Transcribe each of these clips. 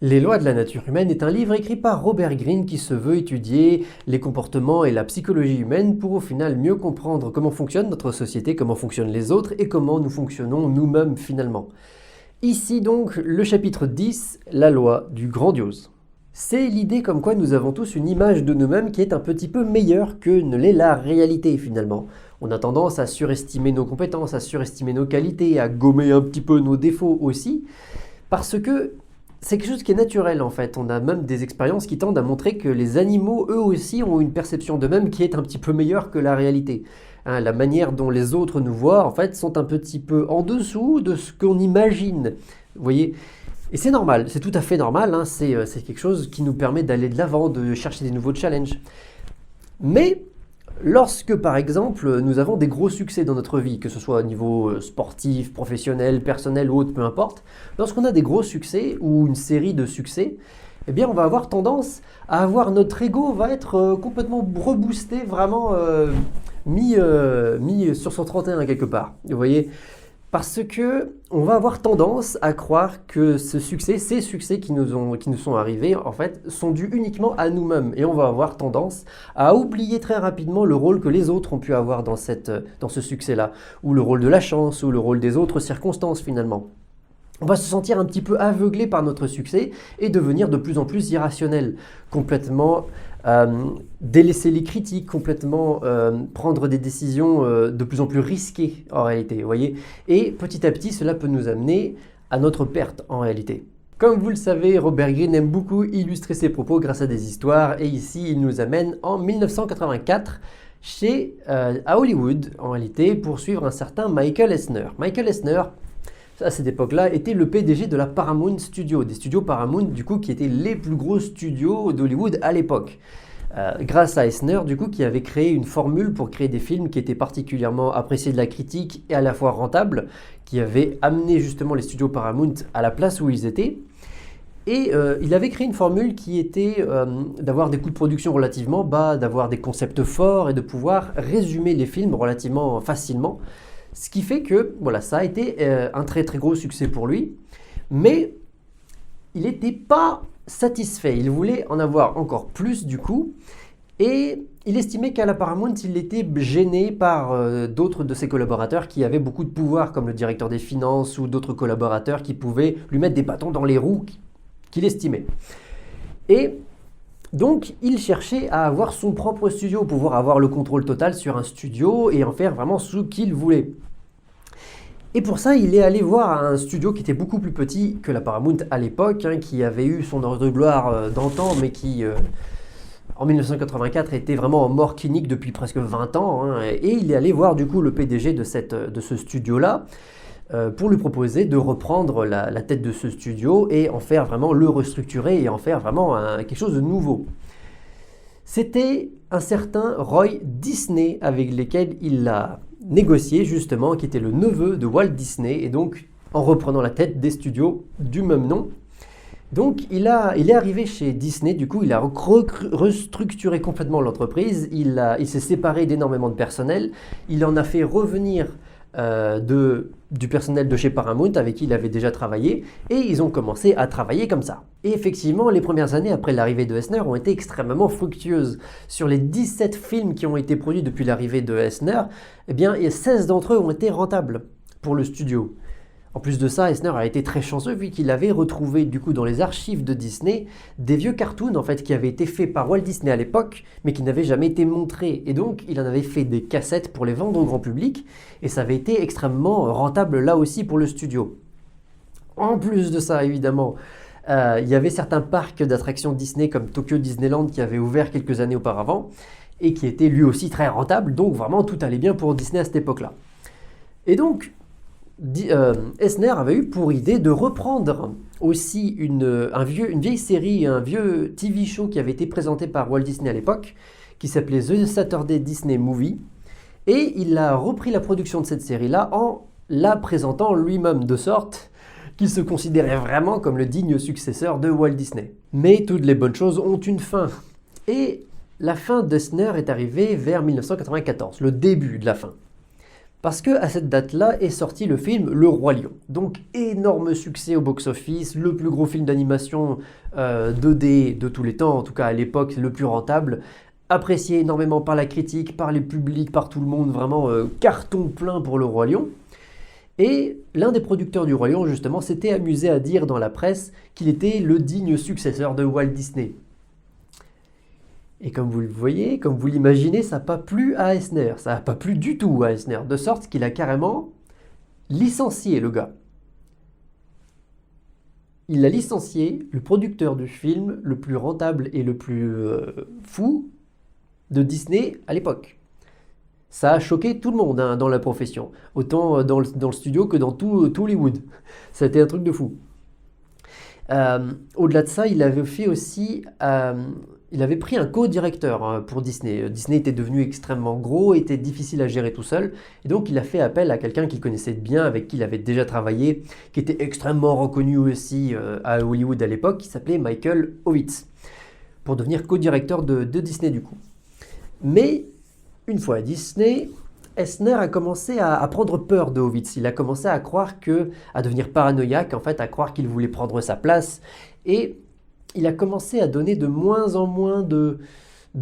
Les lois de la nature humaine est un livre écrit par Robert Greene qui se veut étudier les comportements et la psychologie humaine pour au final mieux comprendre comment fonctionne notre société, comment fonctionnent les autres et comment nous fonctionnons nous-mêmes finalement. Ici donc le chapitre 10, la loi du grandiose. C'est l'idée comme quoi nous avons tous une image de nous-mêmes qui est un petit peu meilleure que ne l'est la réalité finalement. On a tendance à surestimer nos compétences, à surestimer nos qualités, à gommer un petit peu nos défauts aussi, parce que c'est quelque chose qui est naturel en fait. On a même des expériences qui tendent à montrer que les animaux, eux aussi, ont une perception d'eux-mêmes qui est un petit peu meilleure que la réalité. Hein, la manière dont les autres nous voient, en fait, sont un petit peu en dessous de ce qu'on imagine. Vous voyez? Et c'est normal, c'est tout à fait normal. Hein, c'est quelque chose qui nous permet d'aller de l'avant, de chercher des nouveaux challenges. Mais lorsque, par exemple, nous avons des gros succès dans notre vie, que ce soit au niveau sportif, professionnel, personnel ou autre, peu importe, lorsqu'on a des gros succès ou une série de succès, eh bien, on va avoir tendance à avoir notre ego va être complètement reboosté, vraiment mis sur son 31 quelque part. Vous voyez? Parce que on va avoir tendance à croire que ces succès qui nous sont arrivés, en fait, sont dus uniquement à nous-mêmes. Et on va avoir tendance à oublier très rapidement le rôle que les autres ont pu avoir dans ce succès-là, ou le rôle de la chance, ou le rôle des autres circonstances finalement. On va se sentir un petit peu aveuglé par notre succès et devenir de plus en plus irrationnel, complètement délaisser les critiques, complètement prendre des décisions de plus en plus risquées en réalité, vous voyez. Et petit à petit, cela peut nous amener à notre perte en réalité. Comme vous le savez, Robert Greene aime beaucoup illustrer ses propos grâce à des histoires et ici, il nous amène en 1984 à Hollywood en réalité pour suivre un certain Michael Eisner. Michael Eisner, à cette époque-là, était le PDG de la Paramount Studios, des studios Paramount du coup qui étaient les plus gros studios d'Hollywood à l'époque. Grâce à Eisner du coup qui avait créé une formule pour créer des films qui étaient particulièrement appréciés de la critique et à la fois rentables, qui avait amené justement les studios Paramount à la place où ils étaient. Et il avait créé une formule qui était d'avoir des coûts de production relativement bas, d'avoir des concepts forts et de pouvoir résumer les films relativement facilement. Ce qui fait que voilà, ça a été un très très gros succès pour lui, mais il n'était pas satisfait, il voulait en avoir encore plus du coup, et il estimait qu'à la Paramount, il était gêné par d'autres de ses collaborateurs qui avaient beaucoup de pouvoir, comme le directeur des finances ou d'autres collaborateurs qui pouvaient lui mettre des bâtons dans les roues qu'il estimait. Et donc, il cherchait à avoir son propre studio, pouvoir avoir le contrôle total sur un studio et en faire vraiment ce qu'il voulait. Et pour ça, il est allé voir un studio qui était beaucoup plus petit que la Paramount à l'époque, hein, qui avait eu son heure de gloire d'antan, mais qui, en 1984, était vraiment en mort clinique depuis presque 20 ans. Hein, et il est allé voir du coup le PDG de ce studio-là pour lui proposer de reprendre la tête de ce studio et en faire vraiment le restructurer et en faire vraiment quelque chose de nouveau. C'était un certain Roy Disney avec lequel il a négocié justement, qui était le neveu de Walt Disney et donc en reprenant la tête des studios du même nom. Donc il est arrivé chez Disney, du coup il a restructuré complètement l'entreprise, il s'est séparé d'énormément de personnel, il en a fait revenir du personnel de chez Paramount avec qui il avait déjà travaillé et ils ont commencé à travailler comme ça. Et effectivement, les premières années après l'arrivée de Eisner ont été extrêmement fructueuses. Sur les 17 films qui ont été produits depuis l'arrivée de Eisner, eh bien, 16 d'entre eux ont été rentables pour le studio. En plus de ça, Eisner a été très chanceux vu qu'il avait retrouvé du coup dans les archives de Disney des vieux cartoons en fait qui avaient été faits par Walt Disney à l'époque mais qui n'avaient jamais été montrés et donc il en avait fait des cassettes pour les vendre au grand public et ça avait été extrêmement rentable là aussi pour le studio. En plus de ça évidemment, il y avait certains parcs d'attractions Disney comme Tokyo Disneyland qui avaient ouvert quelques années auparavant et qui étaient lui aussi très rentables, donc vraiment tout allait bien pour Disney à cette époque-là. Et donc Eisner avait eu pour idée de reprendre aussi une vieille série, un vieux TV show qui avait été présenté par Walt Disney à l'époque, qui s'appelait The Saturday Disney Movie, et il a repris la production de cette série-là en la présentant lui-même de sorte qu'il se considérait vraiment comme le digne successeur de Walt Disney. Mais toutes les bonnes choses ont une fin, et la fin d'Eisner est arrivée vers 1994, le début de la fin. Parce que à cette date-là est sorti le film Le Roi Lion. Donc énorme succès au box-office, le plus gros film d'animation 2D de tous les temps, en tout cas à l'époque le plus rentable, apprécié énormément par la critique, par les publics, par tout le monde, vraiment carton plein pour Le Roi Lion. Et l'un des producteurs du Roi Lion justement s'était amusé à dire dans la presse qu'il était le digne successeur de Walt Disney. Et comme vous le voyez, comme vous l'imaginez, ça n'a pas plu à Eisner, ça n'a pas plu du tout à Eisner, de sorte qu'il a carrément licencié le gars. Il a licencié le producteur du film le plus rentable et le plus fou de Disney à l'époque. Ça a choqué tout le monde hein, dans la profession, autant dans le studio que dans tout Hollywood. C'était un truc de fou. Au-delà de ça, il avait fait aussi... il avait pris un co-directeur hein, pour Disney. Disney était devenu extrêmement gros, était difficile à gérer tout seul. Et donc, il a fait appel à quelqu'un qu'il connaissait bien, avec qui il avait déjà travaillé, qui était extrêmement reconnu aussi à Hollywood à l'époque, qui s'appelait Michael Ovitz, pour devenir co-directeur de Disney du coup. Mais, une fois à Disney, Eisner a commencé à prendre peur de Ovitz. Il a commencé à croire à devenir paranoïaque, en fait, à croire qu'il voulait prendre sa place. Et il a commencé à donner de moins en moins de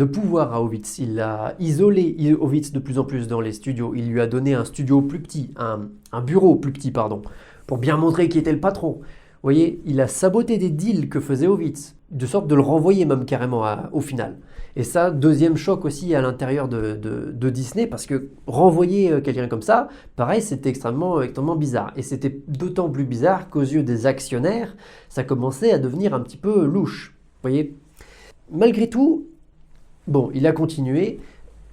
pouvoir à Ovitz. Il a isolé Ovitz de plus en plus dans les studios. Il lui a donné un studio plus petit, un bureau plus petit, pardon, pour bien montrer qui était le patron. Vous voyez, il a saboté des deals que faisait Ovitz, de sorte de le renvoyer même carrément au final. Et ça, deuxième choc aussi à l'intérieur de Disney, parce que renvoyer quelqu'un comme ça, pareil, c'était extrêmement bizarre. Et c'était d'autant plus bizarre qu'aux yeux des actionnaires, ça commençait à devenir un petit peu louche. Vous voyez ? Malgré tout, bon, il a continué.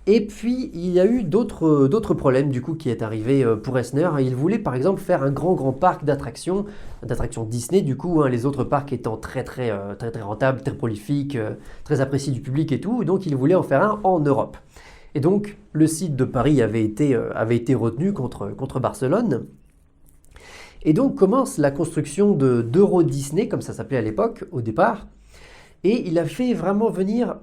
Et puis, il y a eu d'autres problèmes du coup qui est arrivé pour Eisner. Il voulait par exemple faire un grand parc d'attractions Disney du coup, hein, les autres parcs étant très rentables, très prolifiques, très appréciés du public et tout. Donc, il voulait en faire un en Europe. Et donc, le site de Paris avait été retenu contre Barcelone. Et donc, commence la construction d'Euro Disney, comme ça s'appelait à l'époque, au départ. Et il a fait vraiment venir...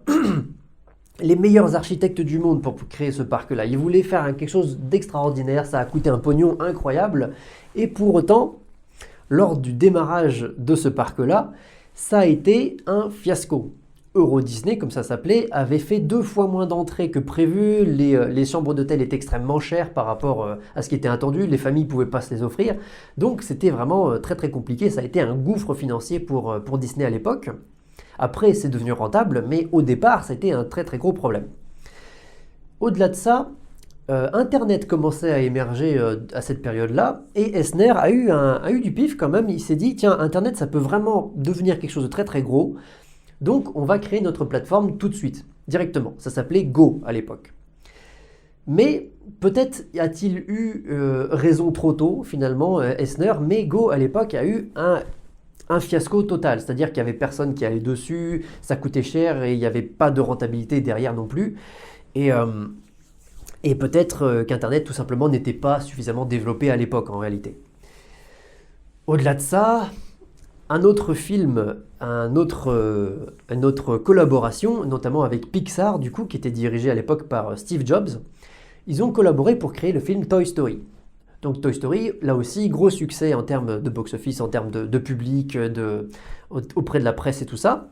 les meilleurs architectes du monde pour créer ce parc-là. Ils voulaient faire quelque chose d'extraordinaire, ça a coûté un pognon incroyable. Et pour autant, lors du démarrage de ce parc-là, ça a été un fiasco. Euro Disney, comme ça s'appelait, avait fait 2 fois moins d'entrées que prévu. Les chambres d'hôtel étaient extrêmement chères par rapport à ce qui était attendu. Les familles ne pouvaient pas se les offrir. Donc c'était vraiment très compliqué. Ça a été un gouffre financier pour Disney à l'époque. Après, c'est devenu rentable, mais au départ, ça a été un très gros problème. Au-delà de ça, Internet commençait à émerger à cette période-là, et Eisner a eu du pif quand même. Il s'est dit, tiens, Internet, ça peut vraiment devenir quelque chose de très gros, donc on va créer notre plateforme tout de suite, directement. Ça s'appelait Go à l'époque. Mais peut-être a-t-il eu raison trop tôt, finalement, Eisner, mais Go à l'époque a eu un fiasco total, c'est-à-dire qu'il n'y avait personne qui allait dessus, ça coûtait cher et il n'y avait pas de rentabilité derrière non plus. Et peut-être qu'Internet tout simplement n'était pas suffisamment développé à l'époque en réalité. Au-delà de ça, un autre film, une autre collaboration, notamment avec Pixar du coup, qui était dirigé à l'époque par Steve Jobs, ils ont collaboré pour créer le film Toy Story. Donc Toy Story, là aussi, gros succès en termes de box-office, en termes de public, auprès de la presse et tout ça.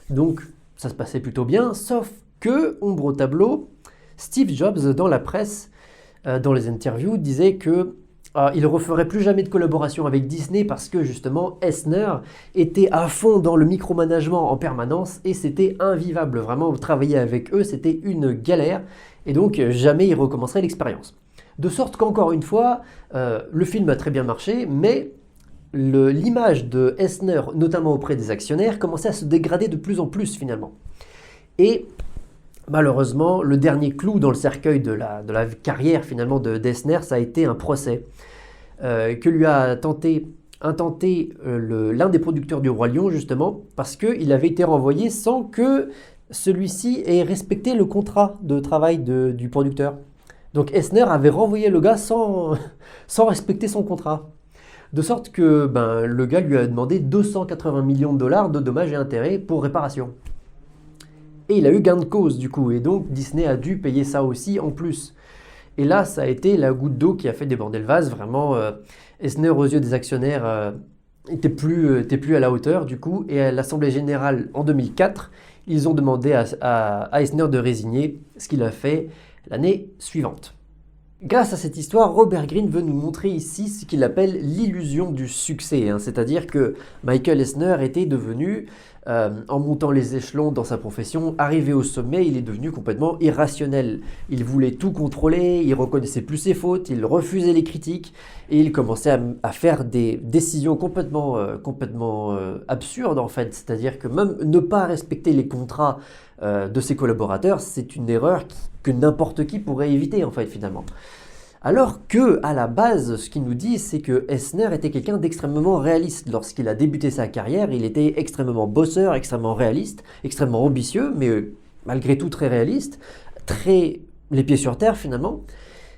Donc ça se passait plutôt bien, sauf que, ombre au tableau, Steve Jobs, dans la presse, dans les interviews, disait que il ne referait plus jamais de collaboration avec Disney parce que justement Eisner était à fond dans le micromanagement en permanence et c'était invivable. Vraiment, travailler avec eux, c'était une galère et donc jamais il recommencerait l'expérience. De sorte qu'encore une fois, le film a très bien marché, mais l'image de Eisner, notamment auprès des actionnaires, commençait à se dégrader de plus en plus finalement. Et malheureusement, le dernier clou dans le cercueil de la carrière finalement d'Eisner, ça a été un procès que lui a intenté l'un des producteurs du Roi Lion justement, parce qu'il avait été renvoyé sans que celui-ci ait respecté le contrat de travail du producteur. Donc Eisner avait renvoyé le gars sans respecter son contrat. De sorte que le gars lui a demandé 280 millions de dollars de dommages et intérêts pour réparation. Et il a eu gain de cause du coup, et donc Disney a dû payer ça aussi en plus. Et là, ça a été la goutte d'eau qui a fait déborder le vase. Vraiment, Eisner, aux yeux des actionnaires, était plus à la hauteur du coup. Et à l'Assemblée générale en 2004, ils ont demandé à Eisner de résigner, ce qu'il a fait l'année suivante. Grâce à cette histoire, Robert Greene veut nous montrer ici ce qu'il appelle l'illusion du succès, hein. C'est-à-dire que Michael Eisner était devenu, en montant les échelons dans sa profession, arrivé au sommet, il est devenu complètement irrationnel. Il voulait tout contrôler, il reconnaissait plus ses fautes, il refusait les critiques et il commençait à faire des décisions complètement absurdes en fait. C'est-à-dire que même ne pas respecter les contrats de ses collaborateurs, c'est une erreur que n'importe qui pourrait éviter en fait finalement. Alors que, à la base, ce qu'il nous dit, c'est que Eisner était quelqu'un d'extrêmement réaliste. Lorsqu'il a débuté sa carrière, il était extrêmement bosseur, extrêmement réaliste, extrêmement ambitieux, mais malgré tout très réaliste, très les pieds sur terre finalement.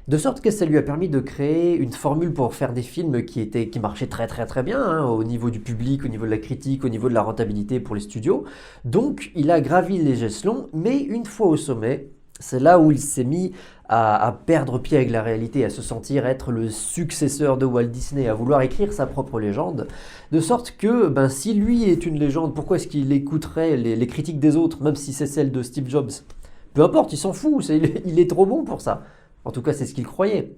De sorte que ça lui a permis de créer une formule pour faire des films qui marchaient très bien, hein, au niveau du public, au niveau de la critique, au niveau de la rentabilité pour les studios. Donc il a gravi les échelons, mais une fois au sommet, c'est là où il s'est mis à perdre pied avec la réalité, à se sentir être le successeur de Walt Disney, à vouloir écrire sa propre légende, de sorte que si lui est une légende, pourquoi est-ce qu'il écouterait les critiques des autres, même si c'est celle de Steve Jobs? Peu importe, il s'en fout, il est trop bon pour ça. En tout cas, c'est ce qu'il croyait.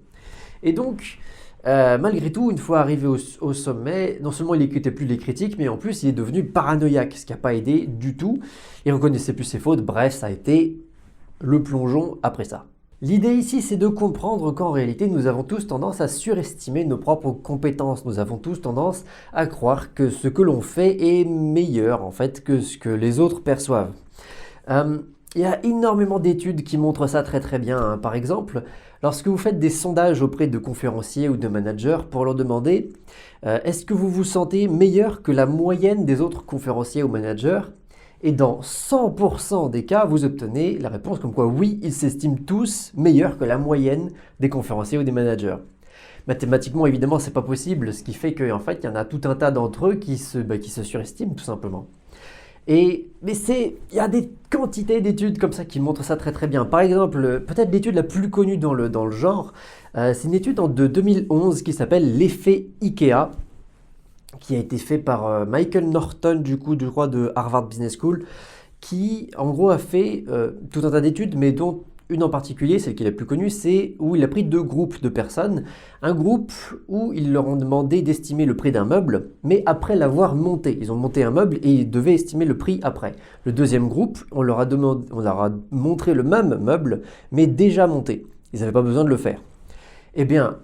Et donc, malgré tout, une fois arrivé au sommet, non seulement il n'écoutait plus les critiques, mais en plus il est devenu paranoïaque, ce qui n'a pas aidé du tout. Il reconnaissait plus ses fautes, bref, ça a été le plongeon après ça. L'idée ici, c'est de comprendre qu'en réalité, nous avons tous tendance à surestimer nos propres compétences. Nous avons tous tendance à croire que ce que l'on fait est meilleur, en fait, que ce que les autres perçoivent. Il y a énormément d'études qui montrent ça très bien, hein. Par exemple, lorsque vous faites des sondages auprès de conférenciers ou de managers pour leur demander est-ce que vous vous sentez meilleur que la moyenne des autres conférenciers ou managers? Et dans 100% des cas, vous obtenez la réponse comme quoi oui, ils s'estiment tous meilleurs que la moyenne des conférenciers ou des managers. Mathématiquement, évidemment, c'est pas possible, ce qui fait qu'en fait, il y en a tout un tas d'entre eux qui se surestiment tout simplement. Mais il y a des quantités d'études comme ça qui montrent ça très bien. Par exemple, peut-être l'étude la plus connue dans le genre, c'est une étude de 2011 qui s'appelle l'effet IKEA, qui a été fait par Michael Norton, du coup, je crois, de Harvard Business School, qui, en gros, a fait tout un tas d'études, mais dont une en particulier, celle qui est la plus connue, c'est où il a pris deux groupes de personnes. Un groupe où ils leur ont demandé d'estimer le prix d'un meuble, mais après l'avoir monté. Ils ont monté un meuble et ils devaient estimer le prix après. Le deuxième groupe, on leur a montré le même meuble, mais déjà monté. Ils n'avaient pas besoin de le faire. Eh bien,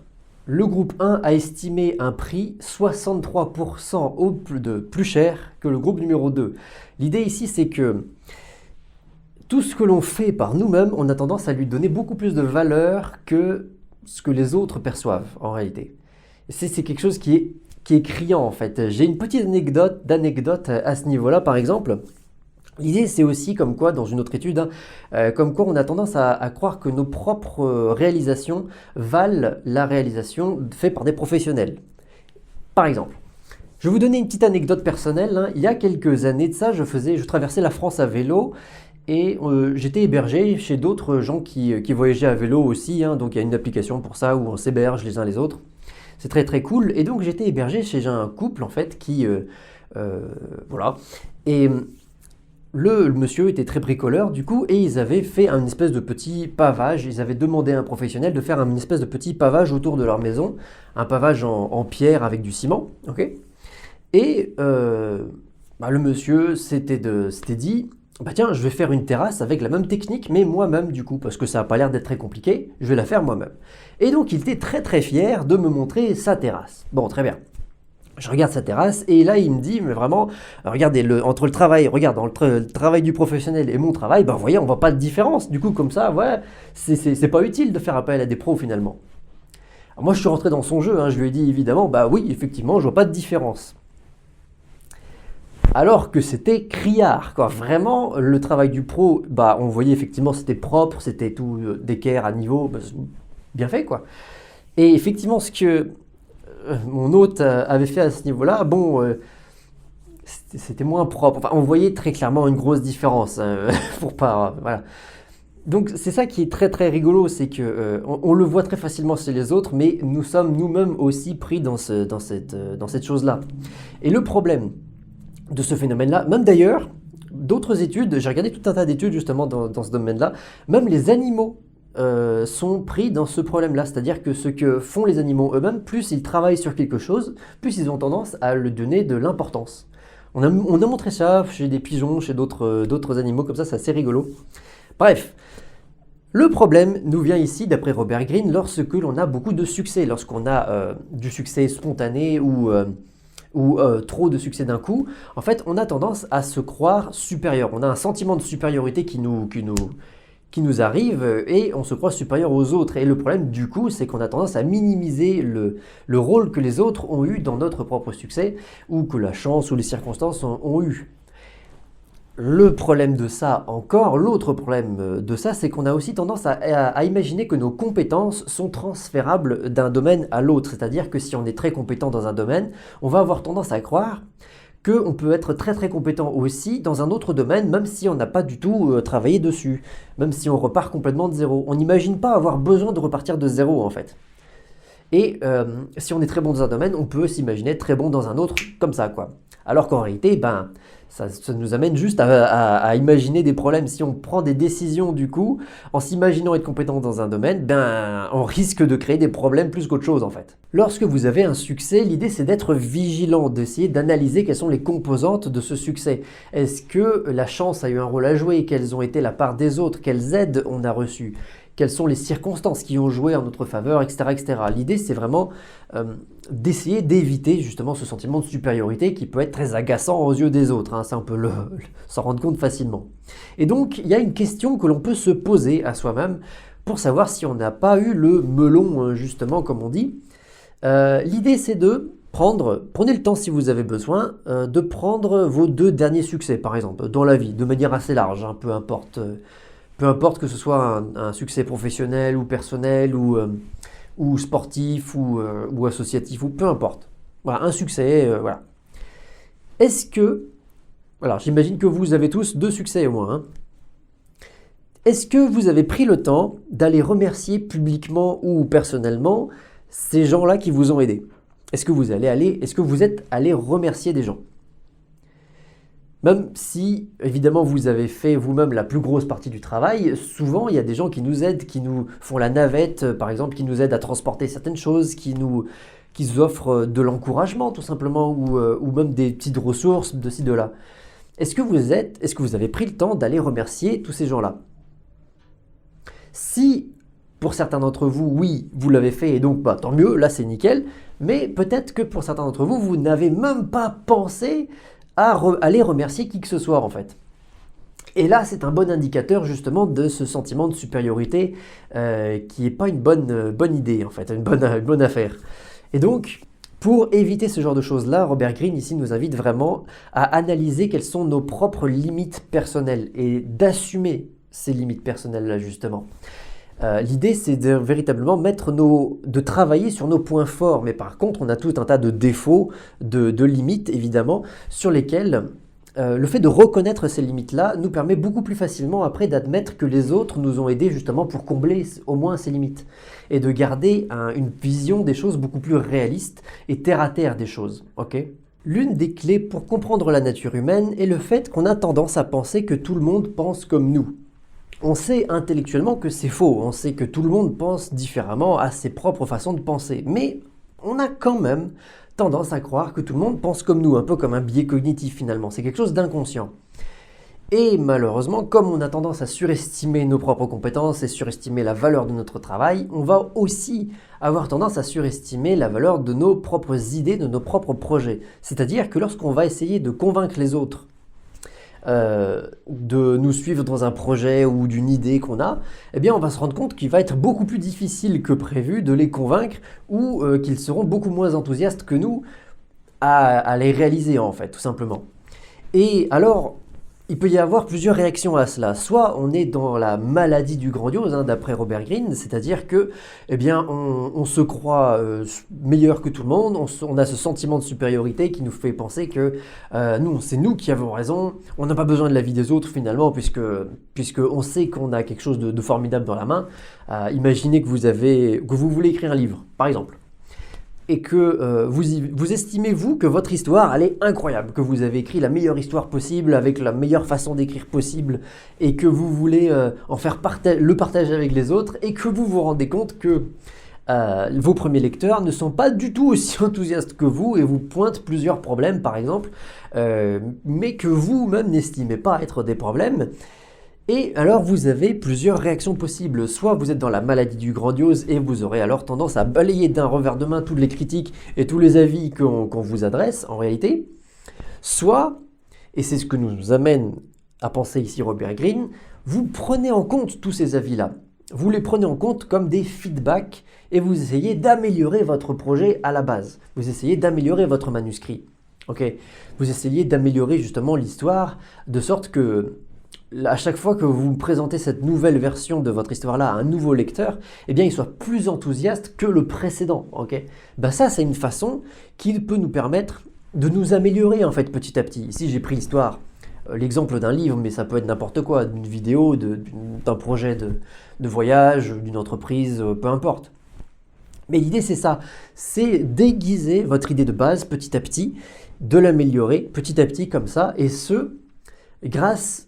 le groupe 1 a estimé un prix 63% plus cher que le groupe numéro 2. L'idée ici, c'est que tout ce que l'on fait par nous-mêmes, on a tendance à lui donner beaucoup plus de valeur que ce que les autres perçoivent en réalité. C'est quelque chose qui est criant en fait. J'ai une petite d'anecdote à ce niveau-là par exemple. L'idée, c'est aussi comme quoi, dans une autre étude, comme quoi on a tendance à croire que nos propres réalisations valent la réalisation faite par des professionnels. Par exemple, je vais vous donner une petite anecdote personnelle, hein. Il y a quelques années de ça, je traversais la France à vélo et j'étais hébergé chez d'autres gens qui voyageaient à vélo aussi, hein. Donc il y a une application pour ça où on s'héberge les uns les autres. C'est très cool. Et donc j'étais hébergé chez un couple en fait qui... voilà. Et... Le monsieur était très bricoleur du coup et ils avaient fait un espèce de petit pavage, ils avaient demandé à un professionnel de faire un espèce de petit pavage autour de leur maison, un pavage en pierre avec du ciment, ok. Et le monsieur s'était dit, tiens, je vais faire une terrasse avec la même technique mais moi-même du coup, parce que ça n'a pas l'air d'être très compliqué, je vais la faire moi-même. Et donc il était très fier de me montrer sa terrasse. Bon, très bien. Je regarde sa terrasse et là il me dit mais vraiment regardez entre le travail le travail du professionnel et mon travail vous voyez on voit pas de différence du coup comme ça ouais c'est pas utile de faire appel à des pros finalement. Alors moi je suis rentré dans son jeu, hein, je lui ai dit évidemment oui effectivement je vois pas de différence. Alors que c'était criard quoi, vraiment le travail du pro on voyait effectivement c'était propre, c'était tout d'équerre à niveau, bien fait quoi. Et effectivement ce que mon hôte avait fait à ce niveau-là, c'était moins propre. Enfin, on voyait très clairement une grosse différence. Voilà. Donc c'est ça qui est très très rigolo, c'est que on le voit très facilement chez les autres, mais nous sommes nous-mêmes aussi pris dans cette chose-là. Et le problème de ce phénomène-là, même d'ailleurs, d'autres études, j'ai regardé tout un tas d'études justement dans ce domaine-là, même les animaux sont pris dans ce problème-là, c'est-à-dire que ce que font les animaux eux-mêmes, plus ils travaillent sur quelque chose, plus ils ont tendance à le donner de l'importance. On a montré ça chez des pigeons, chez d'autres animaux, comme ça c'est assez rigolo. Bref, le problème nous vient ici, d'après Robert Greene, lorsque l'on a beaucoup de succès, lorsqu'on a du succès spontané ou trop de succès d'un coup. En fait, on a tendance à se croire supérieur. On a un sentiment de supériorité qui nous arrive et on se croit supérieur aux autres. Et le problème, du coup, c'est qu'on a tendance à minimiser le rôle que les autres ont eu dans notre propre succès ou que la chance ou les circonstances ont eu. Le problème de ça encore, l'autre problème de ça, c'est qu'on a aussi tendance à imaginer que nos compétences sont transférables d'un domaine à l'autre. C'est-à-dire que si on est très compétent dans un domaine, on va avoir tendance à croire qu'on peut être très très compétent aussi dans un autre domaine, même si on n'a pas du tout travaillé dessus, même si on repart complètement de zéro. On n'imagine pas avoir besoin de repartir de zéro en fait. Et si on est très bon dans un domaine, on peut s'imaginer très bon dans un autre, comme ça quoi. Alors qu'en réalité, ça nous amène juste à imaginer des problèmes. Si on prend des décisions du coup, en s'imaginant être compétent dans un domaine, on risque de créer des problèmes plus qu'autre chose en fait. Lorsque vous avez un succès, l'idée c'est d'être vigilant, d'essayer d'analyser quelles sont les composantes de ce succès. Est-ce que la chance a eu un rôle à jouer? Quelles ont été la part des autres? Quelles aides on a reçues? Quelles sont les circonstances qui ont joué en notre faveur, etc. etc. L'idée, c'est vraiment d'essayer d'éviter justement ce sentiment de supériorité qui peut être très agaçant aux yeux des autres. Ça, on peut s'en rendre compte facilement. Et donc, il y a une question que l'on peut se poser à soi-même pour savoir si on n'a pas eu le melon, justement, comme on dit. L'idée, c'est de prenez le temps si vous avez besoin, de prendre vos 2 derniers succès, par exemple, dans la vie, de manière assez large, peu importe. Peu importe que ce soit un succès professionnel ou personnel ou sportif ou associatif ou peu importe. Voilà, un succès, voilà. Est-ce que, alors j'imagine que vous avez tous 2 succès au moins. Est-ce que vous avez pris le temps d'aller remercier publiquement ou personnellement ces gens-là qui vous ont aidé? Est-ce que vous êtes allé remercier des gens? Même si, évidemment, vous avez fait vous-même la plus grosse partie du travail, souvent, il y a des gens qui nous aident, qui nous font la navette, par exemple, qui nous aident à transporter certaines choses, qui nous offrent de l'encouragement, tout simplement, ou même des petites ressources de ci, de là. Est-ce que vous avez pris le temps d'aller remercier tous ces gens-là? Si, pour certains d'entre vous, oui, vous l'avez fait, et donc, tant mieux, là, c'est nickel, mais peut-être que pour certains d'entre vous, vous n'avez même pas pensé à aller remercier qui que ce soit en fait. Et là, c'est un bon indicateur justement de ce sentiment de supériorité qui n'est pas une bonne idée en fait, une bonne affaire. Et donc, pour éviter ce genre de choses-là, Robert Greene ici nous invite vraiment à analyser quelles sont nos propres limites personnelles et d'assumer ces limites personnelles-là justement. L'idée, c'est de véritablement de travailler sur nos points forts, mais par contre, on a tout un tas de défauts, de limites évidemment, sur lesquelles le fait de reconnaître ces limites-là nous permet beaucoup plus facilement après d'admettre que les autres nous ont aidés justement pour combler au moins ces limites et de garder une vision des choses beaucoup plus réaliste et terre à terre des choses. L'une des clés pour comprendre la nature humaine est le fait qu'on a tendance à penser que tout le monde pense comme nous. On sait intellectuellement que c'est faux, on sait que tout le monde pense différemment à ses propres façons de penser, mais on a quand même tendance à croire que tout le monde pense comme nous, un peu comme un biais cognitif finalement, c'est quelque chose d'inconscient. Et malheureusement, comme on a tendance à surestimer nos propres compétences et surestimer la valeur de notre travail, on va aussi avoir tendance à surestimer la valeur de nos propres idées, de nos propres projets. C'est-à-dire que lorsqu'on va essayer de convaincre les autres de nous suivre dans un projet ou d'une idée qu'on a, eh bien on va se rendre compte qu'il va être beaucoup plus difficile que prévu de les convaincre ou qu'ils seront beaucoup moins enthousiastes que nous à les réaliser en fait, tout simplement. Et alors, il peut y avoir plusieurs réactions à cela. Soit on est dans la maladie du grandiose, hein, d'après Robert Greene, c'est-à-dire que, eh bien, on se croit meilleur que tout le monde, on a ce sentiment de supériorité qui nous fait penser que c'est nous qui avons raison, on n'a pas besoin de l'avis des autres finalement, puisque on sait qu'on a quelque chose de formidable dans la main. Imaginez que vous voulez écrire un livre, par exemple, et que vous estimez, vous, que votre histoire, elle est incroyable, que vous avez écrit la meilleure histoire possible, avec la meilleure façon d'écrire possible, et que vous voulez en faire le partager avec les autres, et que vous vous rendez compte que vos premiers lecteurs ne sont pas du tout aussi enthousiastes que vous, et vous pointent plusieurs problèmes, par exemple, mais que vous-même n'estimez pas être des problèmes. Et alors vous avez plusieurs réactions possibles. Soit vous êtes dans la maladie du grandiose et vous aurez alors tendance à balayer d'un revers de main toutes les critiques et tous les avis qu'on vous adresse en réalité. Soit, et c'est ce que nous amène à penser ici Robert Greene, vous prenez en compte tous ces avis-là. Vous les prenez en compte comme des feedbacks et vous essayez d'améliorer votre projet à la base. Vous essayez d'améliorer votre manuscrit. Okay. Vous essayez d'améliorer justement l'histoire de sorte que à chaque fois que vous présentez cette nouvelle version de votre histoire-là à un nouveau lecteur, eh bien, il soit plus enthousiaste que le précédent. Okay, ben ça, c'est une façon qui peut nous permettre de nous améliorer en fait petit à petit. Ici, j'ai pris l'histoire, l'exemple d'un livre, mais ça peut être n'importe quoi, d'une vidéo, d'un projet de voyage, d'une entreprise, peu importe. Mais l'idée, c'est ça, c'est déguiser votre idée de base petit à petit, de l'améliorer petit à petit comme ça, et ce, grâce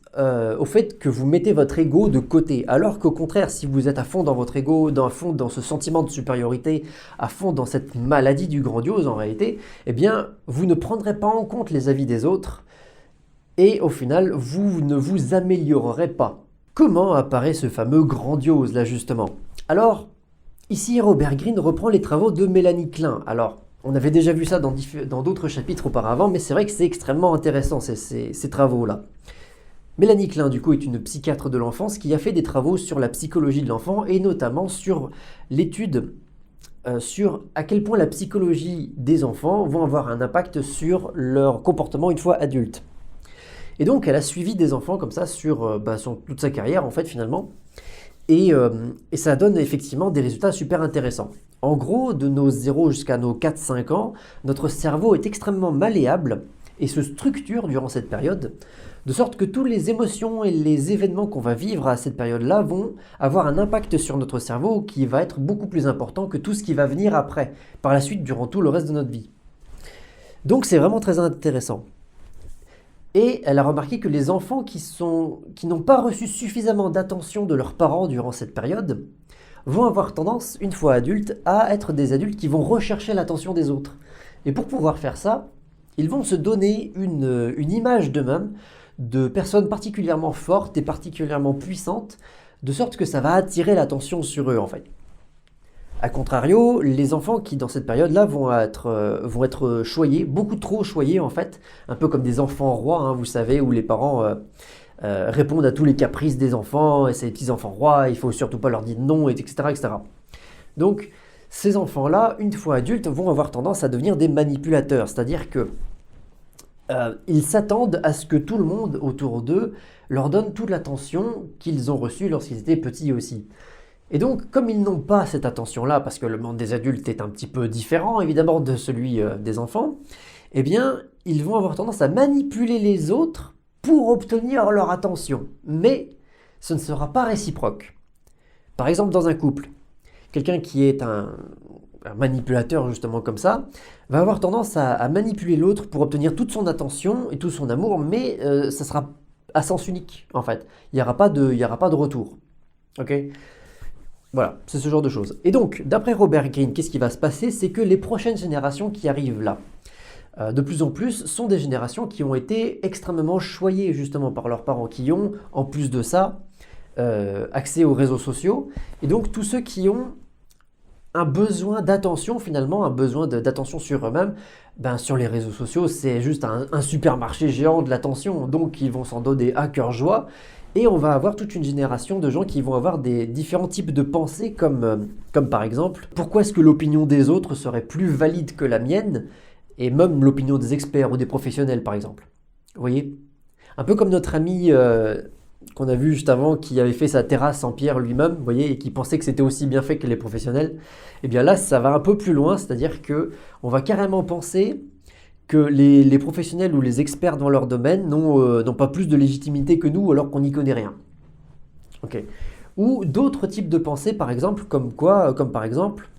au fait que vous mettez votre ego de côté. Alors qu'au contraire, si vous êtes à fond dans votre ego, à fond dans ce sentiment de supériorité, à fond dans cette maladie du grandiose en réalité, eh bien, vous ne prendrez pas en compte les avis des autres et au final, vous ne vous améliorerez pas. Comment apparaît ce fameux grandiose là justement? Alors, ici Robert Greene reprend les travaux de Mélanie Klein. Alors, on avait déjà vu ça dans d'autres chapitres auparavant, mais c'est vrai que c'est extrêmement intéressant ces travaux-là. Mélanie Klein, du coup, est une psychiatre de l'enfance qui a fait des travaux sur la psychologie de l'enfant et notamment sur l'étude sur à quel point la psychologie des enfants vont avoir un impact sur leur comportement une fois adultes. Et donc, elle a suivi des enfants comme ça sur toute sa carrière, en fait, finalement. Et ça donne effectivement des résultats super intéressants. En gros, de nos 0 jusqu'à nos 4-5 ans, notre cerveau est extrêmement malléable et se structure durant cette période, de sorte que toutes les émotions et les événements qu'on va vivre à cette période-là vont avoir un impact sur notre cerveau qui va être beaucoup plus important que tout ce qui va venir après, par la suite, durant tout le reste de notre vie. Donc c'est vraiment très intéressant. Et elle a remarqué que les enfants qui n'ont pas reçu suffisamment d'attention de leurs parents durant cette période vont avoir tendance, une fois adultes, à être des adultes qui vont rechercher l'attention des autres. Et pour pouvoir faire ça, ils vont se donner une image d'eux-mêmes, de personnes particulièrement fortes et particulièrement puissantes, de sorte que ça va attirer l'attention sur eux en fait. A contrario, les enfants qui dans cette période-là vont être choyés, beaucoup trop choyés en fait, un peu comme des enfants rois, hein, vous savez, où les parents répondent à tous les caprices des enfants, et c'est les petits enfants rois, il faut surtout pas leur dire non, etc., etc. Donc, ces enfants-là, une fois adultes, vont avoir tendance à devenir des manipulateurs, c'est-à-dire que ils s'attendent à ce que tout le monde autour d'eux leur donne toute l'attention qu'ils ont reçue lorsqu'ils étaient petits aussi. Et donc, comme ils n'ont pas cette attention-là, parce que le monde des adultes est un petit peu différent évidemment de celui des enfants, eh bien, ils vont avoir tendance à manipuler les autres pour obtenir leur attention. Mais ce ne sera pas réciproque. Par exemple, dans un couple, quelqu'un qui est un manipulateur justement comme ça, va avoir tendance à manipuler l'autre pour obtenir toute son attention et tout son amour, mais ça sera à sens unique en fait. Il n'y aura pas de retour. Ok ? Voilà, c'est ce genre de choses. Et donc, d'après Robert Greene, qu'est-ce qui va se passer? C'est que les prochaines générations qui arrivent là, de plus en plus, sont des générations qui ont été extrêmement choyées justement par leurs parents, qui ont, en plus de ça, accès aux réseaux sociaux. Et donc, tous ceux qui ont un besoin d'attention finalement, un besoin d'attention sur eux-mêmes, sur les réseaux sociaux, c'est juste un supermarché géant de l'attention. Donc, ils vont s'en donner à cœur joie. Et on va avoir toute une génération de gens qui vont avoir des différents types de pensées, comme par exemple, pourquoi est-ce que l'opinion des autres serait plus valide que la mienne, et même l'opinion des experts ou des professionnels par exemple. Vous voyez ? Un peu comme notre ami qu'on a vu juste avant, qui avait fait sa terrasse en pierre lui-même, vous voyez, et qui pensait que c'était aussi bien fait que les professionnels. Et bien là, ça va un peu plus loin, c'est-à-dire que on va carrément penser que les professionnels ou les experts dans leur domaine n'ont pas plus de légitimité que nous alors qu'on n'y connaît rien. Ok. Ou d'autres types de pensées, par exemple, comme quoi, comme par exemple,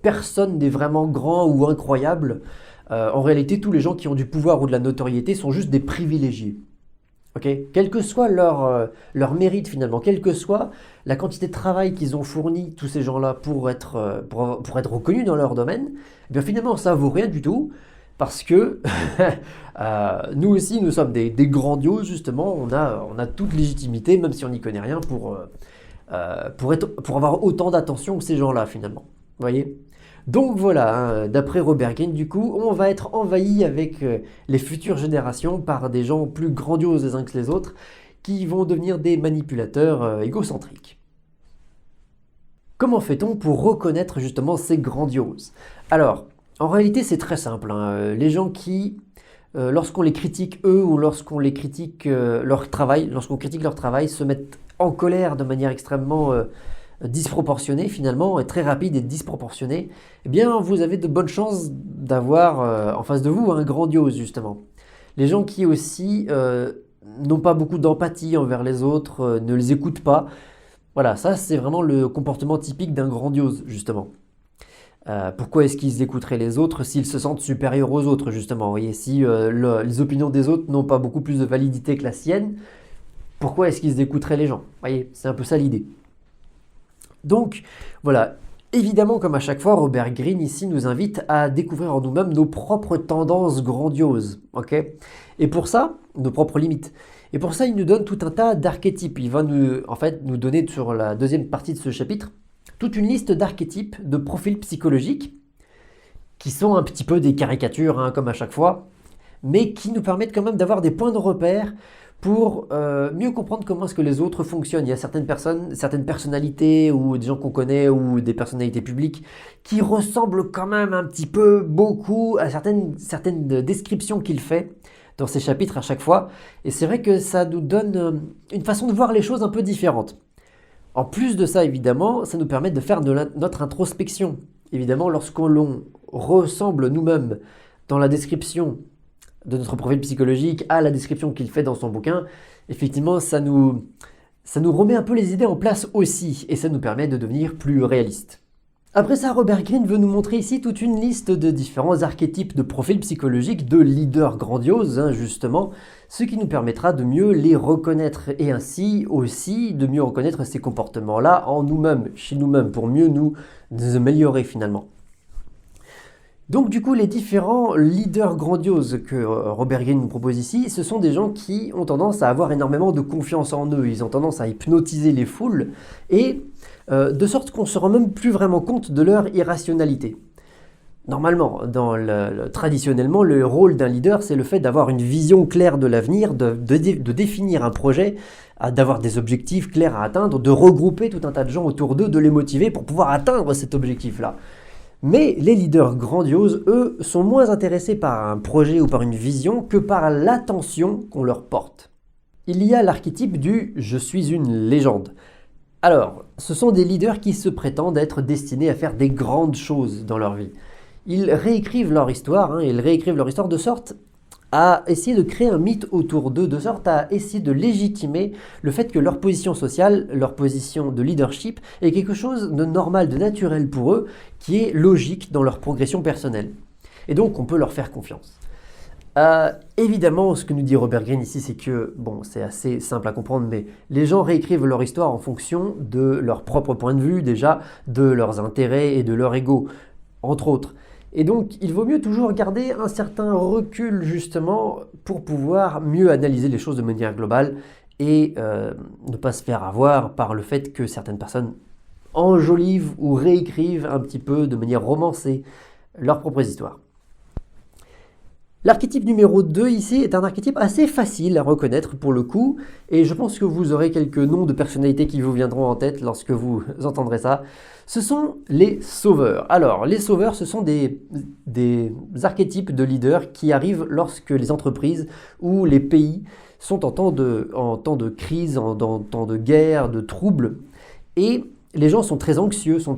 personne n'est vraiment grand ou incroyable. En réalité, tous les gens qui ont du pouvoir ou de la notoriété sont juste des privilégiés. Okay. Quel que soit leur mérite finalement, quelle que soit la quantité de travail qu'ils ont fourni, tous ces gens-là, pour être reconnus dans leur domaine, eh bien finalement ça vaut rien du tout, parce que nous aussi nous sommes des grandioses justement, on a toute légitimité, même si on n'y connaît rien, pour avoir autant d'attention que ces gens-là finalement. Vous voyez ? Donc voilà, hein, d'après Robert Greene, du coup, on va être envahi avec les futures générations par des gens plus grandioses les uns que les autres, qui vont devenir des manipulateurs égocentriques. Comment fait-on pour reconnaître justement ces grandioses? Alors, en réalité, c'est très simple. Hein. Les gens qui, lorsqu'on les critique eux ou lorsqu'on les critique leur travail, se mettent en colère de manière extrêmement disproportionnée finalement, et très rapide et disproportionnée, eh bien vous avez de bonnes chances d'avoir en face de vous un grandiose justement. Les gens qui aussi n'ont pas beaucoup d'empathie envers les autres, ne les écoutent pas, voilà, ça c'est vraiment le comportement typique d'un grandiose justement. Pourquoi est-ce qu'ils écouteraient les autres s'ils se sentent supérieurs aux autres justement? Vous voyez, si les opinions des autres n'ont pas beaucoup plus de validité que la sienne, pourquoi est-ce qu'ils écouteraient les gens? Vous voyez, c'est un peu ça l'idée. Donc voilà, évidemment comme à chaque fois, Robert Greene ici nous invite à découvrir en nous-mêmes nos propres tendances grandioses, ok? Et pour ça, nos propres limites. Et pour ça, il nous donne tout un tas d'archétypes. Il va nous donner sur la deuxième partie de ce chapitre toute une liste d'archétypes, de profils psychologiques qui sont un petit peu des caricatures, hein, comme à chaque fois, mais qui nous permettent quand même d'avoir des points de repère pour mieux comprendre comment est-ce que les autres fonctionnent. Il y a certaines personnes, certaines personnalités ou des gens qu'on connaît ou des personnalités publiques qui ressemblent quand même un petit peu beaucoup à certaines descriptions qu'il fait dans ses chapitres à chaque fois. Et c'est vrai que ça nous donne une façon de voir les choses un peu différente. En plus de ça, évidemment, ça nous permet de faire notre introspection. Évidemment, lorsqu'on ressemble nous-mêmes dans la description de notre profil psychologique à la description qu'il fait dans son bouquin, effectivement, ça nous remet un peu les idées en place aussi, et ça nous permet de devenir plus réalistes. Après ça, Robert Greene veut nous montrer ici toute une liste de différents archétypes de profils psychologiques de leaders grandioses, hein, justement, ce qui nous permettra de mieux les reconnaître et ainsi aussi de mieux reconnaître ces comportements-là en nous-mêmes, chez nous-mêmes, pour mieux nous améliorer finalement. Donc du coup, les différents leaders grandioses que Robert Greene nous propose ici, ce sont des gens qui ont tendance à avoir énormément de confiance en eux. Ils ont tendance à hypnotiser les foules et de sorte qu'on ne se rend même plus vraiment compte de leur irrationalité. Normalement, traditionnellement, le rôle d'un leader, c'est le fait d'avoir une vision claire de l'avenir, de définir un projet, d'avoir des objectifs clairs à atteindre, de regrouper tout un tas de gens autour d'eux, de les motiver pour pouvoir atteindre cet objectif-là. Mais les leaders grandioses, eux, sont moins intéressés par un projet ou par une vision que par l'attention qu'on leur porte. Il y a l'archétype du « je suis une légende ». Alors, ce sont des leaders qui se prétendent être destinés à faire des grandes choses dans leur vie. Ils réécrivent leur histoire, de sorte à essayer de créer un mythe autour d'eux, de sorte à essayer de légitimer le fait que leur position sociale, leur position de leadership est quelque chose de normal, de naturel pour eux, qui est logique dans leur progression personnelle. Et donc on peut leur faire confiance. Évidemment, ce que nous dit Robert Greene ici, c'est que, bon, c'est assez simple à comprendre, mais les gens réécrivent leur histoire en fonction de leur propre point de vue, déjà, de leurs intérêts et de leur ego, entre autres. Et donc, il vaut mieux toujours garder un certain recul, justement, pour pouvoir mieux analyser les choses de manière globale et ne pas se faire avoir par le fait que certaines personnes enjolivent ou réécrivent un petit peu de manière romancée leurs propres histoires. L'archétype numéro 2 ici est un archétype assez facile à reconnaître pour le coup, et je pense que vous aurez quelques noms de personnalités qui vous viendront en tête lorsque vous entendrez ça. Ce sont les sauveurs. Alors, les sauveurs, ce sont des archétypes de leaders qui arrivent lorsque les entreprises ou les pays sont en temps de crise, en temps de guerre, de troubles, et les gens sont très anxieux, ont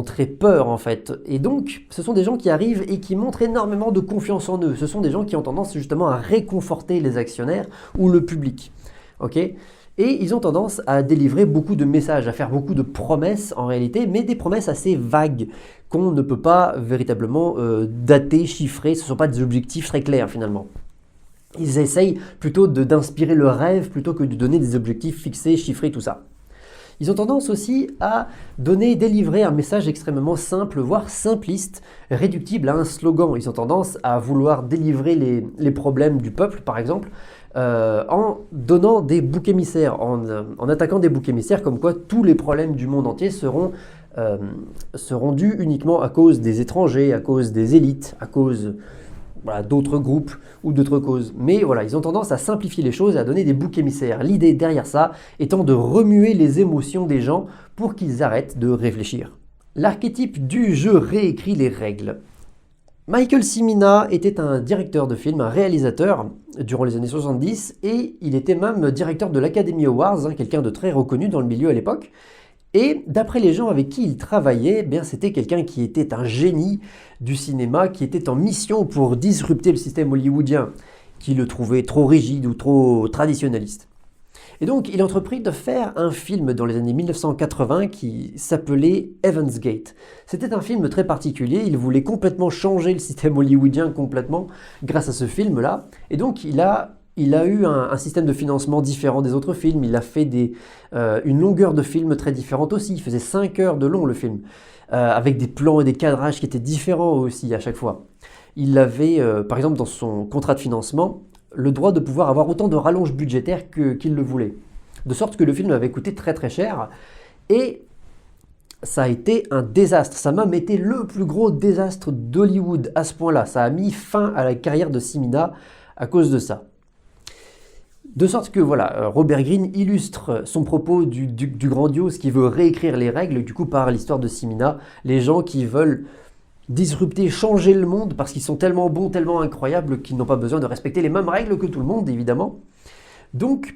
très peur en fait. Et donc, ce sont des gens qui arrivent et qui montrent énormément de confiance en eux. Ce sont des gens qui ont tendance justement à réconforter les actionnaires ou le public. Ok ? Et ils ont tendance à délivrer beaucoup de messages, à faire beaucoup de promesses en réalité, mais des promesses assez vagues qu'on ne peut pas véritablement dater, chiffrer. Ce ne sont pas des objectifs très clairs finalement. Ils essayent plutôt d'inspirer le rêve plutôt que de donner des objectifs fixés, chiffrés, tout ça. Ils ont tendance aussi à délivrer un message extrêmement simple, voire simpliste, réductible à un slogan. Ils ont tendance à vouloir délivrer les problèmes du peuple, par exemple, en donnant des boucs émissaires, en attaquant des boucs émissaires comme quoi tous les problèmes du monde entier seront dus uniquement à cause des étrangers, à cause des élites, à cause d'autres groupes ou d'autres causes. Mais voilà, ils ont tendance à simplifier les choses et à donner des boucs émissaires. L'idée derrière ça étant de remuer les émotions des gens pour qu'ils arrêtent de réfléchir. L'archétype du « je réécris les règles ». Michael Cimino était un directeur de film, un réalisateur durant les années 70 et il était même directeur de l'Academy Awards, quelqu'un de très reconnu dans le milieu à l'époque. Et d'après les gens avec qui il travaillait, c'était quelqu'un qui était un génie du cinéma, qui était en mission pour disrupter le système hollywoodien, qui le trouvait trop rigide ou trop traditionnaliste. Et donc il entreprit de faire un film dans les années 1980 qui s'appelait Heaven's Gate. C'était un film très particulier, il voulait complètement changer le système hollywoodien complètement grâce à ce film-là. Et donc il a eu un système de financement différent des autres films, il a fait une longueur de film très différente aussi, il faisait 5 heures de long le film, avec des plans et des cadrages qui étaient différents aussi à chaque fois. Il avait, par exemple dans son contrat de financement, le droit de pouvoir avoir autant de rallonges budgétaires qu'il le voulait. De sorte que le film avait coûté très très cher, et ça a été un désastre, ça a même été le plus gros désastre d'Hollywood à ce point-là, ça a mis fin à la carrière de Cimino à cause de ça. De sorte que voilà, Robert Greene illustre son propos du grandiose qui veut réécrire les règles, du coup par l'histoire de Cimino, les gens qui veulent disrupter, changer le monde parce qu'ils sont tellement bons, tellement incroyables qu'ils n'ont pas besoin de respecter les mêmes règles que tout le monde évidemment. Donc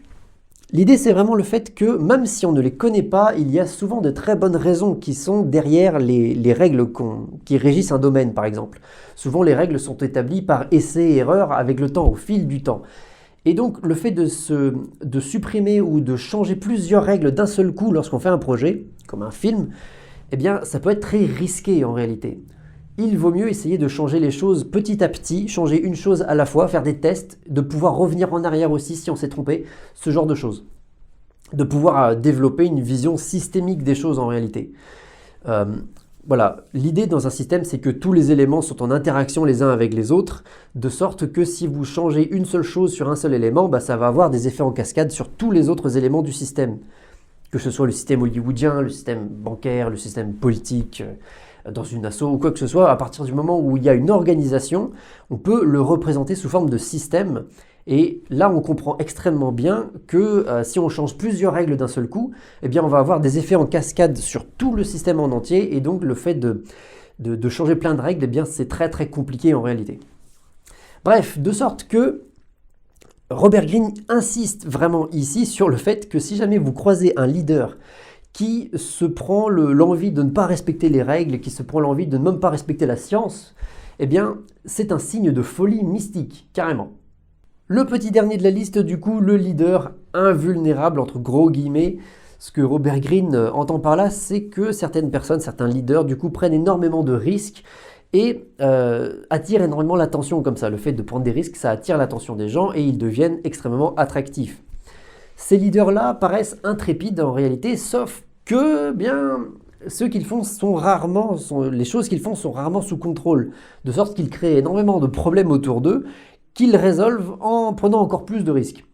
l'idée c'est vraiment le fait que même si on ne les connaît pas, il y a souvent de très bonnes raisons qui sont derrière les règles qui régissent un domaine par exemple. Souvent les règles sont établies par essai et erreur avec le temps, au fil du temps. Et donc le fait de supprimer ou de changer plusieurs règles d'un seul coup lorsqu'on fait un projet, comme un film, ça peut être très risqué en réalité. Il vaut mieux essayer de changer les choses petit à petit, changer une chose à la fois, faire des tests, de pouvoir revenir en arrière aussi si on s'est trompé, ce genre de choses. De pouvoir développer une vision systémique des choses en réalité. Voilà, l'idée dans un système, c'est que tous les éléments sont en interaction les uns avec les autres, de sorte que si vous changez une seule chose sur un seul élément, ça va avoir des effets en cascade sur tous les autres éléments du système. Que ce soit le système hollywoodien, le système bancaire, le système politique, dans une asso ou quoi que ce soit, à partir du moment où il y a une organisation, on peut le représenter sous forme de système. Et là, on comprend extrêmement bien que si on change plusieurs règles d'un seul coup, on va avoir des effets en cascade sur tout le système en entier. Et donc, le fait de changer plein de règles, c'est très très compliqué en réalité. Bref, de sorte que Robert Greene insiste vraiment ici sur le fait que si jamais vous croisez un leader qui se prend l'envie de ne pas respecter les règles, qui se prend l'envie de ne même pas respecter la science, c'est un signe de folie mystique, carrément. Le petit dernier de la liste, du coup, le leader invulnérable, entre gros guillemets. Ce que Robert Greene entend par là, c'est que certaines personnes, certains leaders, du coup, prennent énormément de risques et attirent énormément l'attention comme ça. Le fait de prendre des risques, ça attire l'attention des gens et ils deviennent extrêmement attractifs. Ces leaders-là paraissent intrépides en réalité, sauf que, ceux qu'ils font les choses qu'ils font sont rarement sous contrôle, de sorte qu'ils créent énormément de problèmes autour d'eux, qu'ils résolvent en prenant encore plus de risques.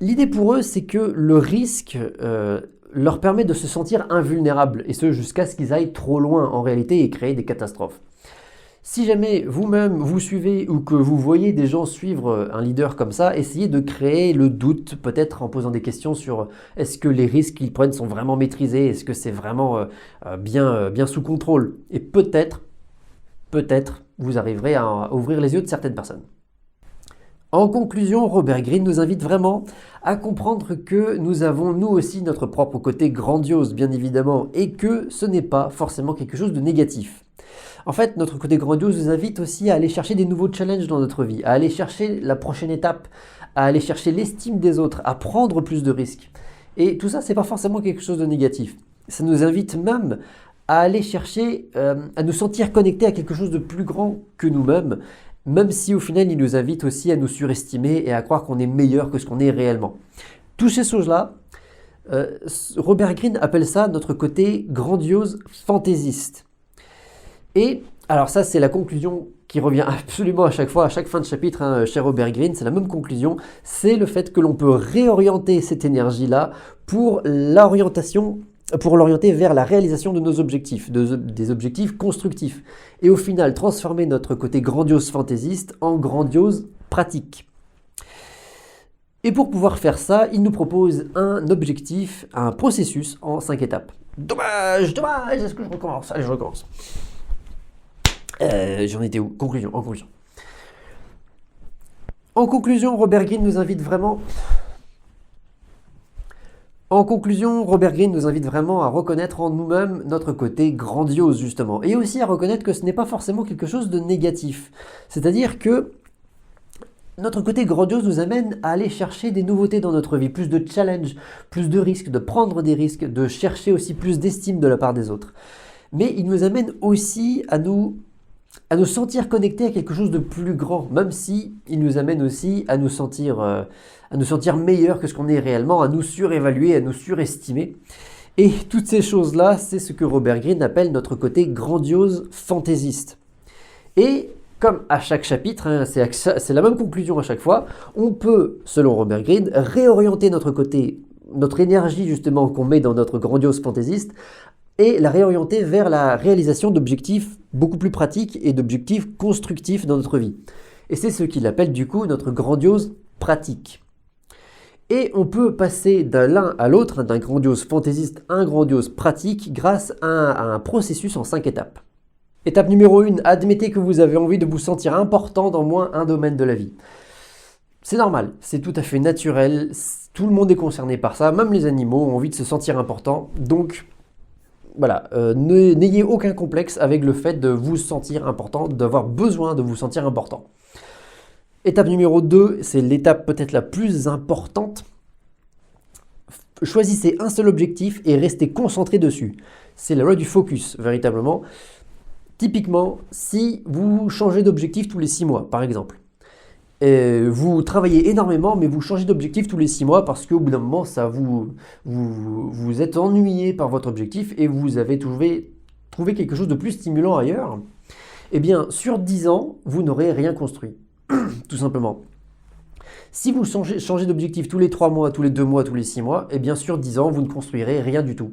L'idée pour eux, c'est que le risque leur permet de se sentir invulnérables, et ce jusqu'à ce qu'ils aillent trop loin en réalité et créer des catastrophes. Si jamais vous-même vous suivez ou que vous voyez des gens suivre un leader comme ça, essayez de créer le doute, peut-être en posant des questions sur est-ce que les risques qu'ils prennent sont vraiment maîtrisés, est-ce que c'est vraiment bien sous contrôle. Et peut-être, vous arriverez à ouvrir les yeux de certaines personnes. En conclusion, Robert Greene nous invite vraiment à comprendre que nous avons nous aussi notre propre côté grandiose, bien évidemment, et que ce n'est pas forcément quelque chose de négatif. En fait, notre côté grandiose nous invite aussi à aller chercher des nouveaux challenges dans notre vie, à aller chercher la prochaine étape, à aller chercher l'estime des autres, à prendre plus de risques. Et tout ça, c'est pas forcément quelque chose de négatif. Ça nous invite même à aller chercher, à nous sentir connectés à quelque chose de plus grand que nous-mêmes, même si au final, il nous invite aussi à nous surestimer et à croire qu'on est meilleur que ce qu'on est réellement. Toutes ces choses-là, Robert Greene appelle ça notre côté grandiose fantaisiste. Et alors ça, c'est la conclusion qui revient absolument à chaque fois, à chaque fin de chapitre, chez Robert Greene, c'est la même conclusion, c'est le fait que l'on peut réorienter cette énergie-là pour l'orienter vers la réalisation de nos objectifs, des objectifs constructifs. Et au final, transformer notre côté grandiose fantaisiste en grandiose pratique. Et pour pouvoir faire ça, il nous propose un objectif, un processus en 5 étapes. Dommage, est-ce que je recommence? Allez, je recommence. J'en étais où? En conclusion, Robert Greene nous invite vraiment à reconnaître en nous-mêmes notre côté grandiose, justement. Et aussi à reconnaître que ce n'est pas forcément quelque chose de négatif. C'est-à-dire que notre côté grandiose nous amène à aller chercher des nouveautés dans notre vie, plus de challenges, plus de risques, de prendre des risques, de chercher aussi plus d'estime de la part des autres. Mais il nous amène aussi à nous sentir connectés à quelque chose de plus grand, même si il nous amène aussi à nous sentir meilleurs que ce qu'on est réellement, à nous surévaluer, à nous surestimer. Et toutes ces choses-là, c'est ce que Robert Greene appelle notre côté grandiose fantaisiste. Et comme à chaque chapitre, c'est la même conclusion à chaque fois, on peut, selon Robert Greene, réorienter notre énergie justement qu'on met dans notre grandiose fantaisiste, et la réorienter vers la réalisation d'objectifs beaucoup plus pratiques et d'objectifs constructifs dans notre vie. Et c'est ce qu'il appelle du coup notre grandiose pratique. Et on peut passer de l'un à l'autre, d'un grandiose fantaisiste à un grandiose pratique, grâce à un processus en 5 étapes. Étape numéro 1, admettez que vous avez envie de vous sentir important dans moins un domaine de la vie. C'est normal, c'est tout à fait naturel, tout le monde est concerné par ça, même les animaux ont envie de se sentir importants, donc voilà, n'ayez aucun complexe avec le fait de vous sentir important, d'avoir besoin de vous sentir important. Étape numéro 2, c'est l'étape peut-être la plus importante. Choisissez un seul objectif et restez concentré dessus. C'est la loi du focus, véritablement. Typiquement, si vous changez d'objectif tous les 6 mois, par exemple, vous travaillez énormément, mais vous changez d'objectif tous les 6 mois parce qu'au bout d'un moment, vous êtes ennuyé par votre objectif et vous avez trouvé quelque chose de plus stimulant ailleurs, eh bien, sur 10 ans, vous n'aurez rien construit, tout simplement. Si vous changez d'objectif tous les 3 mois, tous les 2 mois, tous les 6 mois, eh bien, sur 10 ans, vous ne construirez rien du tout.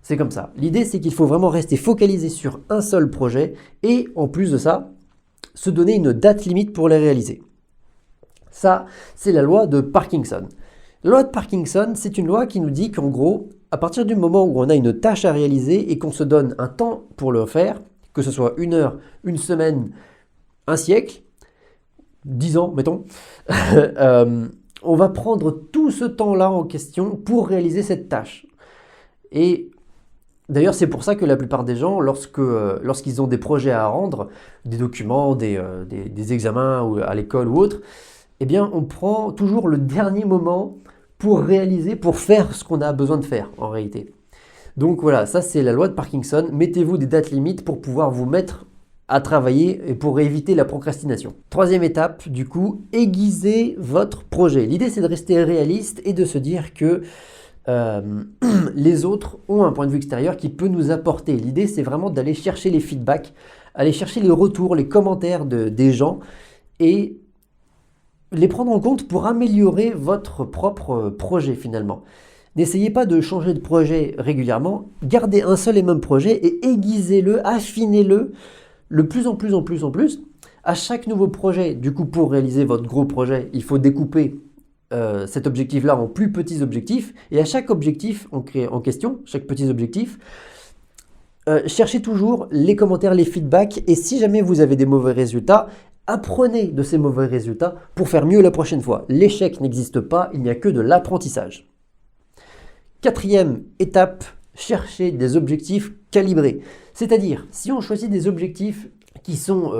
C'est comme ça. L'idée, c'est qu'il faut vraiment rester focalisé sur un seul projet et, en plus de ça, se donner une date limite pour les réaliser. Ça, c'est la loi de Parkinson. La loi de Parkinson, c'est une loi qui nous dit qu'en gros, à partir du moment où on a une tâche à réaliser et qu'on se donne un temps pour le faire, que ce soit 1 heure, 1 semaine, 1 siècle, 10 ans, mettons, on va prendre tout ce temps-là en question pour réaliser cette tâche. Et d'ailleurs, c'est pour ça que la plupart des gens, lorsqu'ils ont des projets à rendre, des documents, des examens ou à l'école ou autre, eh bien, on prend toujours le dernier moment pour réaliser, pour faire ce qu'on a besoin de faire en réalité. Donc voilà, ça c'est la loi de Parkinson. Mettez-vous des dates limites pour pouvoir vous mettre à travailler et pour éviter la procrastination. 3e étape, du coup, aiguisez votre projet. L'idée, c'est de rester réaliste et de se dire que les autres ont un point de vue extérieur qui peut nous apporter. L'idée, c'est vraiment d'aller chercher les feedbacks, aller chercher les retours, les commentaires des gens et les prendre en compte pour améliorer votre propre projet finalement. N'essayez pas de changer de projet régulièrement, gardez un seul et même projet et aiguisez-le, affinez-le le plus en plus, à chaque nouveau projet, du coup pour réaliser votre gros projet, il faut découper cet objectif-là en plus petits objectifs, et à chaque objectif en question, chaque petit objectif, cherchez toujours les commentaires, les feedbacks, et si jamais vous avez des mauvais résultats, apprenez de ces mauvais résultats pour faire mieux la prochaine fois. L'échec n'existe pas, il n'y a que de l'apprentissage. Quatrième étape, cherchez des objectifs calibrés. C'est-à-dire, si on choisit des objectifs qui sont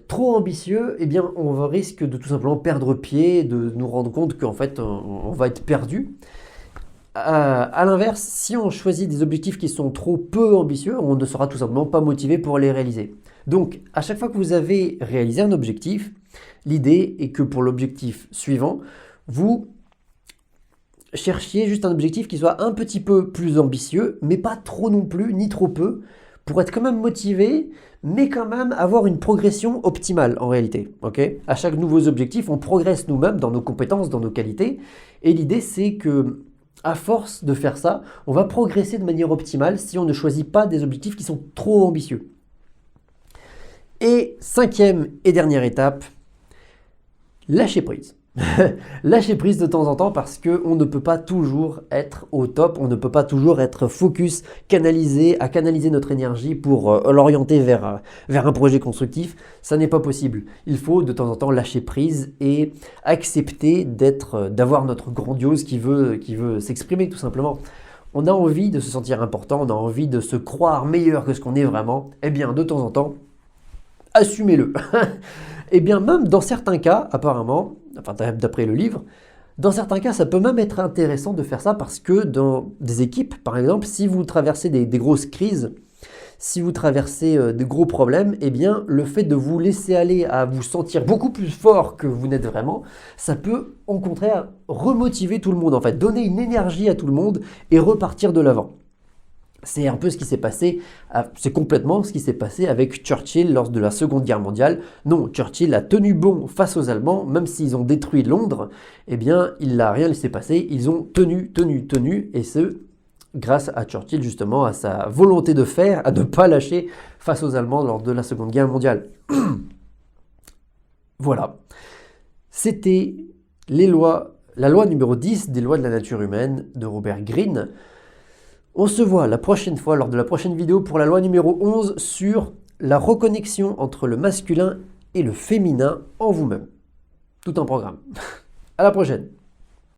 trop ambitieux, eh bien on risque de tout simplement perdre pied, de nous rendre compte qu'en fait on va être perdu. À l'inverse, si on choisit des objectifs qui sont trop peu ambitieux, on ne sera tout simplement pas motivé pour les réaliser. Donc à chaque fois que vous avez réalisé un objectif, l'idée est que pour l'objectif suivant, vous cherchiez juste un objectif qui soit un petit peu plus ambitieux, mais pas trop non plus, ni trop peu, pour être quand même motivé, mais quand même avoir une progression optimale en réalité. Okay, à chaque nouveau objectif, on progresse nous-mêmes dans nos compétences, dans nos qualités. Et l'idée, c'est que à force de faire ça, on va progresser de manière optimale si on ne choisit pas des objectifs qui sont trop ambitieux. Et cinquième et dernière étape, lâcher prise. Lâcher prise de temps en temps parce qu'on ne peut pas toujours être au top, on ne peut pas toujours être focus, canaliser notre énergie pour l'orienter vers un projet constructif. Ça n'est pas possible. Il faut de temps en temps lâcher prise et accepter d'avoir notre grandiose qui veut s'exprimer tout simplement. On a envie de se sentir important, on a envie de se croire meilleur que ce qu'on est vraiment. Eh bien, de temps en temps, assumez-le. Eh bien, même dans certains cas, apparemment, enfin d'après le livre, dans certains cas, ça peut même être intéressant de faire ça parce que dans des équipes, par exemple, si vous traversez des grosses crises, si vous traversez des gros problèmes, eh bien, le fait de vous laisser aller à vous sentir beaucoup plus fort que vous n'êtes vraiment, ça peut, au contraire, remotiver tout le monde, en fait, donner une énergie à tout le monde et repartir de l'avant. C'est un peu ce qui s'est passé, c'est complètement ce qui s'est passé avec Churchill lors de la Seconde Guerre mondiale. Non, Churchill a tenu bon face aux Allemands, même s'ils ont détruit Londres, eh bien, il n'a rien laissé passer, ils ont tenu, et ce, grâce à Churchill justement, à sa volonté de faire, à ne pas lâcher face aux Allemands lors de la Seconde Guerre mondiale. Voilà, c'était la loi numéro 10 des lois de la nature humaine de Robert Greene. On se voit la prochaine fois lors de la prochaine vidéo pour la loi numéro 11 sur la reconnexion entre le masculin et le féminin en vous-même. Tout un programme. À la prochaine.